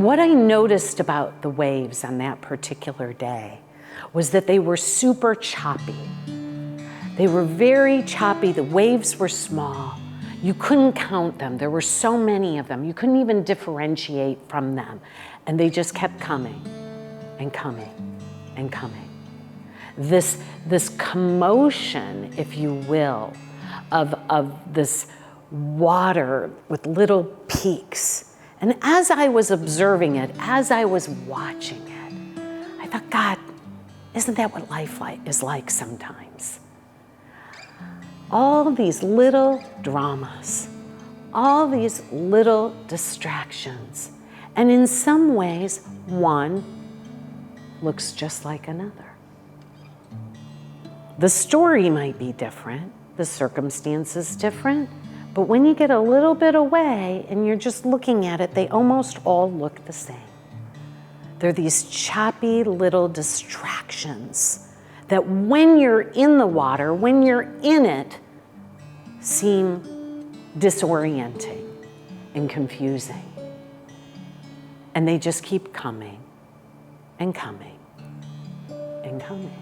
what I noticed about the waves on that particular day was that they were super choppy. They were very choppy. The waves were small. You couldn't count them. There were so many of them. You couldn't even differentiate from them. And they just kept coming and coming and coming. This commotion, if you will, of this water with little peaks. And as I was observing it, as I was watching it, I thought, God, isn't that what life is like sometimes? All these little dramas, all these little distractions. And in some ways, one looks just like another. The story might be different, the circumstances different, but when you get a little bit away and you're just looking at it, they almost all look the same. They're these choppy little distractions that when you're in the water, when you're in it, seem disorienting and confusing. And they just keep coming and coming and coming.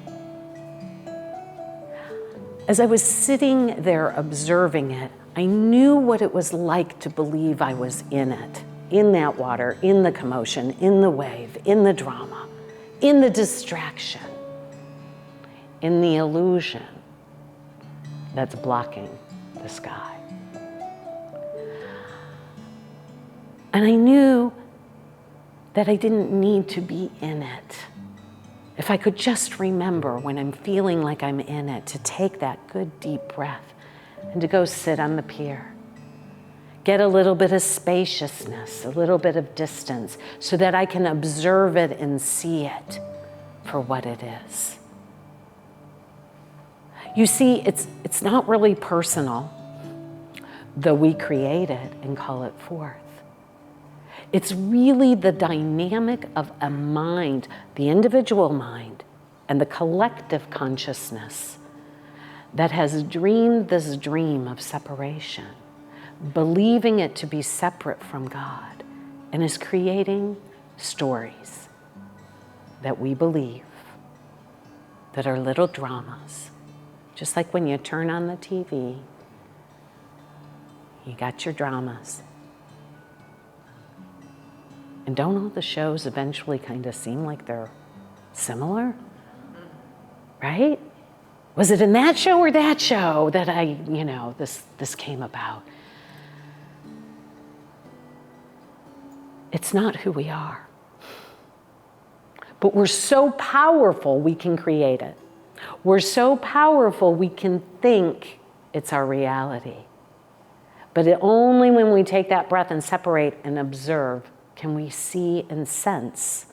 As I was sitting there observing it, I knew what it was like to believe I was in it, in that water, in the commotion, in the wave, in the drama, in the distraction, in the illusion that's blocking the sky. And I knew that I didn't need to be in it. If I could just remember when I'm feeling like I'm in it, to take that good deep breath and to go sit on the pier. Get a little bit of spaciousness, a little bit of distance, so that I can observe it and see it for what it is. You see, it's not really personal, though we create it and call it forth. It's really the dynamic of a mind, the individual mind, and the collective consciousness that has dreamed this dream of separation, believing it to be separate from God, and is creating stories that we believe that are little dramas. Just like when you turn on the TV, you got your dramas. And don't all the shows eventually kind of seem like they're similar? Right? Was it in that show or that show that this came about? It's not who we are. But we're so powerful we can create it. We're so powerful we can think it's our reality. But only when we take that breath and separate and observe can we see and sense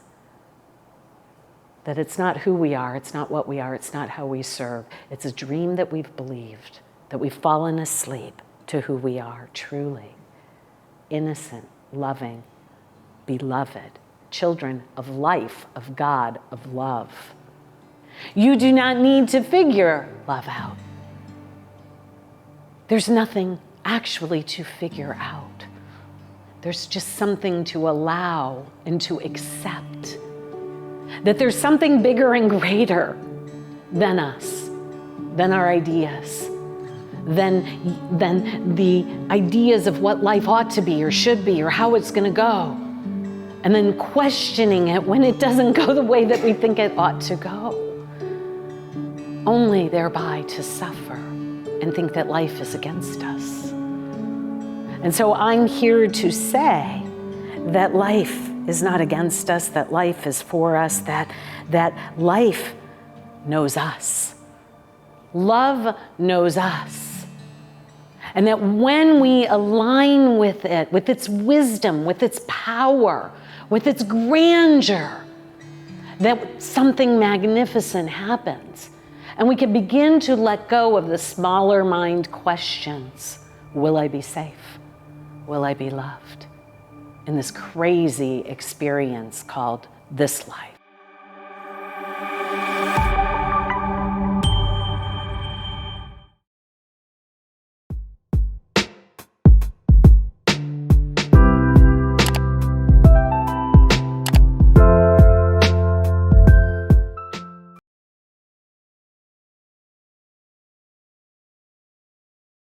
that it's not who we are, it's not what we are, it's not how we serve. It's a dream that we've believed, that we've fallen asleep to who we are truly. Innocent, loving, beloved, children of life, of God, of love. You do not need to figure love out. There's nothing actually to figure out. There's just something to allow and to accept. That there's something bigger and greater than us, than our ideas, than the ideas of what life ought to be or should be or how it's going to go. And then questioning it when it doesn't go the way that we think it ought to go. Only thereby to suffer and think that life is against us. And so I'm here to say that life is not against us, that life is for us, that life knows us. Love knows us. And that when we align with it, with its wisdom, with its power, with its grandeur, that something magnificent happens. And we can begin to let go of the smaller mind questions. Will I be safe? Will I be loved? In this crazy experience called this life.